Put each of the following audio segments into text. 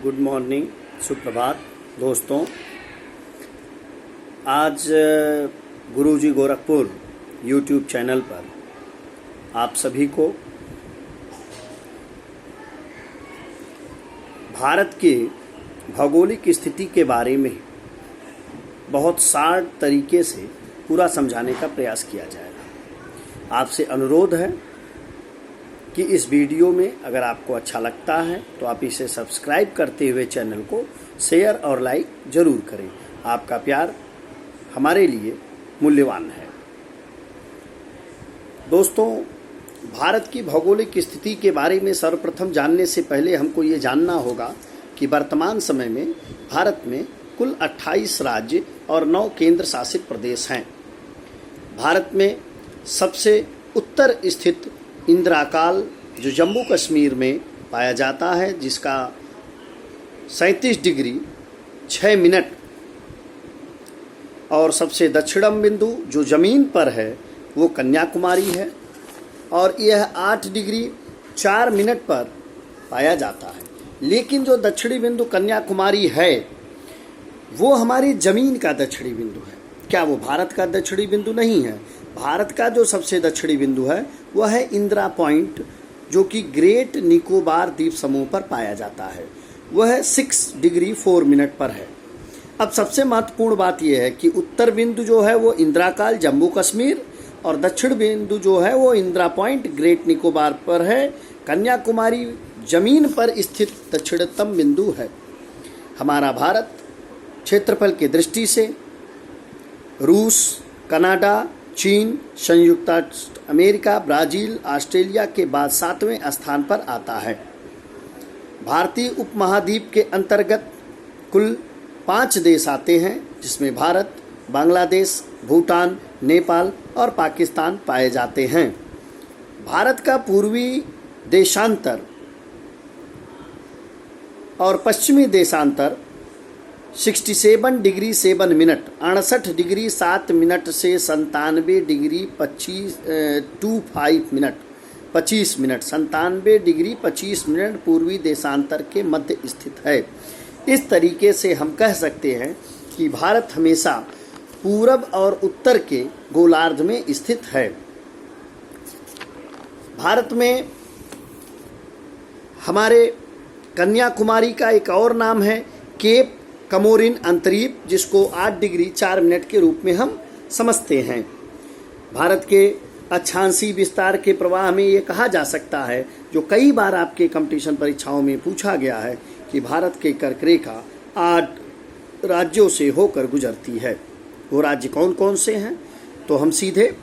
Good morning, सुप्रभात दोस्तों। आज गुरुजी गोरखपुर यूट्यूब चैनल पर आप सभी को भारत के भौगोलिक स्थिति के बारे में बहुत शार्ट तरीके से पूरा समझाने का प्रयास किया जाएगा। आपसे अनुरोध है कि इस वीडियो में अगर आपको अच्छा लगता है तो आप इसे सब्सक्राइब करते हुए चैनल को शेयर और लाइक जरूर करें। आपका प्यार हमारे लिए मूल्यवान है। दोस्तों, भारत की भौगोलिक स्थिति के बारे में सर्वप्रथम जानने से पहले हमको ये जानना होगा कि वर्तमान समय में भारत में कुल 28 राज्य और 9 केंद्र शासित प्रदेश हैं। भारत में सबसे उत्तर स्थित इंद्राकाल जो जम्मू कश्मीर में पाया जाता है, जिसका 37 डिग्री 6 मिनट, और सबसे दक्षिणम बिंदु जो ज़मीन पर है वो कन्याकुमारी है और यह 8 डिग्री 4 मिनट पर पाया जाता है। लेकिन जो दक्षिणी बिंदु कन्याकुमारी है वो हमारी ज़मीन का दक्षिणी बिंदु है। क्या वो भारत का दक्षिणी बिंदु नहीं है? भारत का जो सबसे दक्षिणी बिंदु है वह है इंदिरा पॉइंट, जो कि ग्रेट निकोबार द्वीप समूह पर पाया जाता है। वह 6 डिग्री 4 मिनट पर है। अब सबसे महत्वपूर्ण बात यह है कि उत्तर बिंदु जो है वो इंदिराकाल जम्मू कश्मीर और दक्षिण बिंदु जो है वो इंदिरा पॉइंट ग्रेट निकोबार पर है। कन्याकुमारी जमीन पर स्थित दक्षिणतम बिंदु है। हमारा भारत क्षेत्रफल की दृष्टि से रूस, कनाडा, चीन, संयुक्त अमेरिका, ब्राज़ील, ऑस्ट्रेलिया के बाद 7वें स्थान पर आता है। भारतीय उपमहाद्वीप के अंतर्गत कुल 5 देश आते हैं, जिसमें भारत, बांग्लादेश, भूटान, नेपाल और पाकिस्तान पाए जाते हैं। भारत का पूर्वी देशांतर और पश्चिमी देशांतर 67 डिग्री 7 मिनट, 68 डिग्री 7 मिनट से 97 डिग्री 25 मिनट 97 डिग्री 25 मिनट पूर्वी देशांतर के मध्य स्थित है। इस तरीके से हम कह सकते हैं कि भारत हमेशा पूरब और उत्तर के गोलार्ध में स्थित है। भारत में हमारे कन्याकुमारी का एक और नाम है केप कमोरिन अंतरीप, जिसको 8 डिग्री 4 मिनट के रूप में हम समझते हैं। भारत के अक्षांशीय विस्तार के प्रवाह में ये कहा जा सकता है, जो कई बार आपके कंपटीशन परीक्षाओं में पूछा गया है, कि भारत के कर्क रेखा 8 राज्यों से होकर गुजरती है। वो राज्य कौन कौन से हैं? तो हम सीधे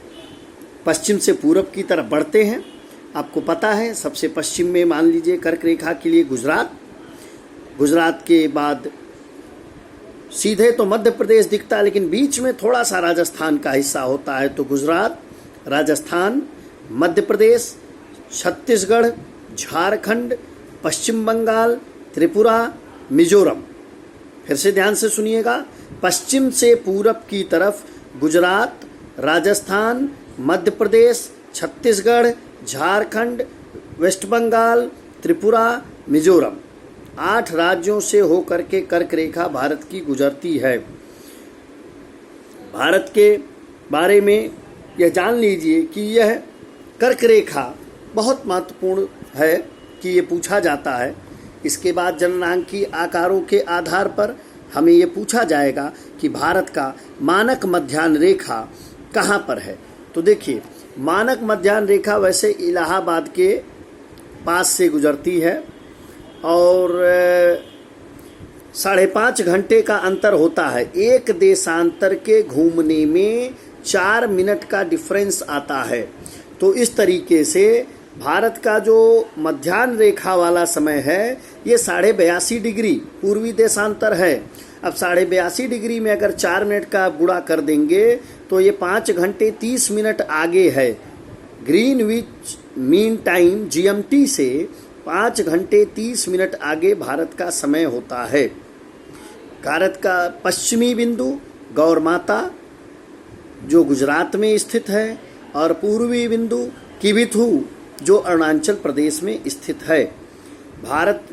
पश्चिम से पूरब की तरफ बढ़ते हैं। आपको पता है सबसे पश्चिम में मान लीजिए कर्क रेखा के लिए गुजरात के बाद सीधे तो मध्य प्रदेश दिखता है, लेकिन बीच में थोड़ा सा राजस्थान का हिस्सा होता है। तो गुजरात, राजस्थान, मध्य प्रदेश, छत्तीसगढ़, झारखंड, पश्चिम बंगाल, त्रिपुरा, मिजोरम। फिर से ध्यान से सुनिएगा, पश्चिम से पूरब की तरफ गुजरात, राजस्थान, मध्य प्रदेश, छत्तीसगढ़, झारखंड, वेस्ट बंगाल, त्रिपुरा, मिजोरम, 8 राज्यों से होकर के कर्क रेखा भारत की गुजरती है। भारत के बारे में यह जान लीजिए कि यह कर्क रेखा बहुत महत्वपूर्ण है कि ये पूछा जाता है। इसके बाद जननांकी आकारों के आधार पर हमें ये पूछा जाएगा कि भारत का मानक मध्याह्न रेखा कहाँ पर है। तो देखिए, मानक मध्याह्न रेखा वैसे इलाहाबाद के पास से गुजरती है और 5.5 घंटे का अंतर होता है। एक देशांतर के घूमने में 4 मिनट का डिफरेंस आता है। तो इस तरीके से भारत का जो मध्याह्न रेखा वाला समय है ये 82.5 डिग्री पूर्वी देशांतर है। अब 82.5 डिग्री में अगर 4 मिनट का गुणा कर देंगे तो ये 5 घंटे 30 मिनट आगे है। ग्रीनविच मीन टाइम GMT से 5 घंटे 30 मिनट आगे भारत का समय होता है। भारत का पश्चिमी बिंदु गौर माता जो गुजरात में स्थित है और पूर्वी बिंदु किबिथू जो अरुणाचल प्रदेश में स्थित है। भारत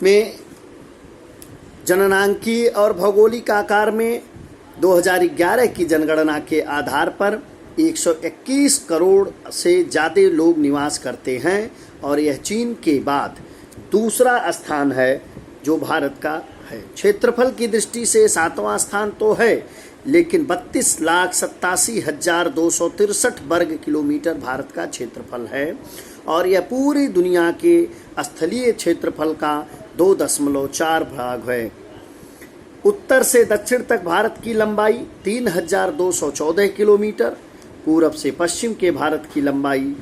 में जननांकीय और भौगोलिक आकार में 2011 की जनगणना के आधार पर 121 करोड़ से ज़्यादा लोग निवास करते हैं और यह चीन के बाद दूसरा स्थान है जो भारत का है। क्षेत्रफल की दृष्टि से 7वां स्थान तो है, लेकिन 32,87,263 वर्ग किलोमीटर भारत का क्षेत्रफल है और यह पूरी दुनिया के स्थलीय क्षेत्रफल का 2.4 भाग है। उत्तर से दक्षिण तक भारत की लंबाई 3,214 किलोमीटर, पूरब से पश्चिम के भारत की लंबाई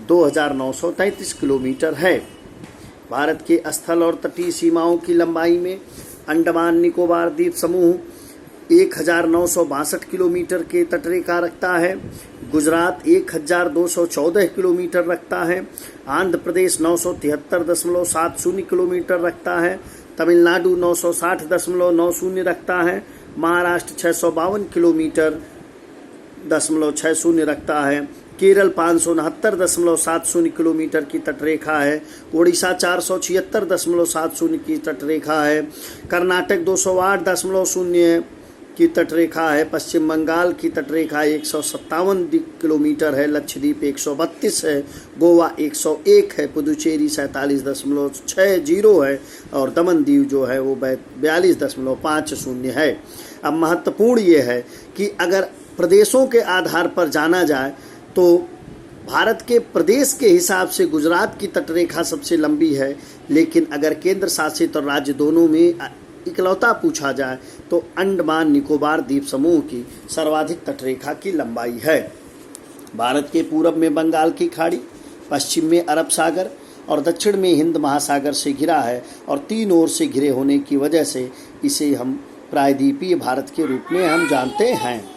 2,933 किलोमीटर है। भारत के स्थल और तटीय सीमाओं की लंबाई में अंडमान निकोबार द्वीप समूह 1,962 किलोमीटर के तटरेखा रखता है, गुजरात 1,214 किलोमीटर रखता है, आंध्र प्रदेश 973.70 किलोमीटर रखता है, तमिलनाडु 960.90 रखता है, महाराष्ट्र 652 किलोमीटर 60 रखता है, केरल 569.70 किलोमीटर की तटरेखा है, ओडिशा 476.70 की तटरेखा है, कर्नाटक 208.0 की तटरेखा है, पश्चिम बंगाल की तटरेखा 157 किलोमीटर है, लक्षद्वीप 132 है, गोवा 101 है, पुदुचेरी 47.60 है और दमन दीव जो है वो 42.50 है। अब महत्वपूर्ण ये है कि अगर प्रदेशों के आधार पर जाना जाए तो भारत के प्रदेश के हिसाब से गुजरात की तटरेखा सबसे लंबी है, लेकिन अगर केंद्र शासित और राज्य दोनों में इकलौता पूछा जाए तो अंडमान निकोबार द्वीप समूह की सर्वाधिक तटरेखा की लंबाई है। भारत के पूरब में बंगाल की खाड़ी, पश्चिम में अरब सागर और दक्षिण में हिंद महासागर से घिरा है और तीन ओर से घिरे होने की वजह से इसे हम प्रायद्वीपीय भारत के रूप में हम जानते हैं।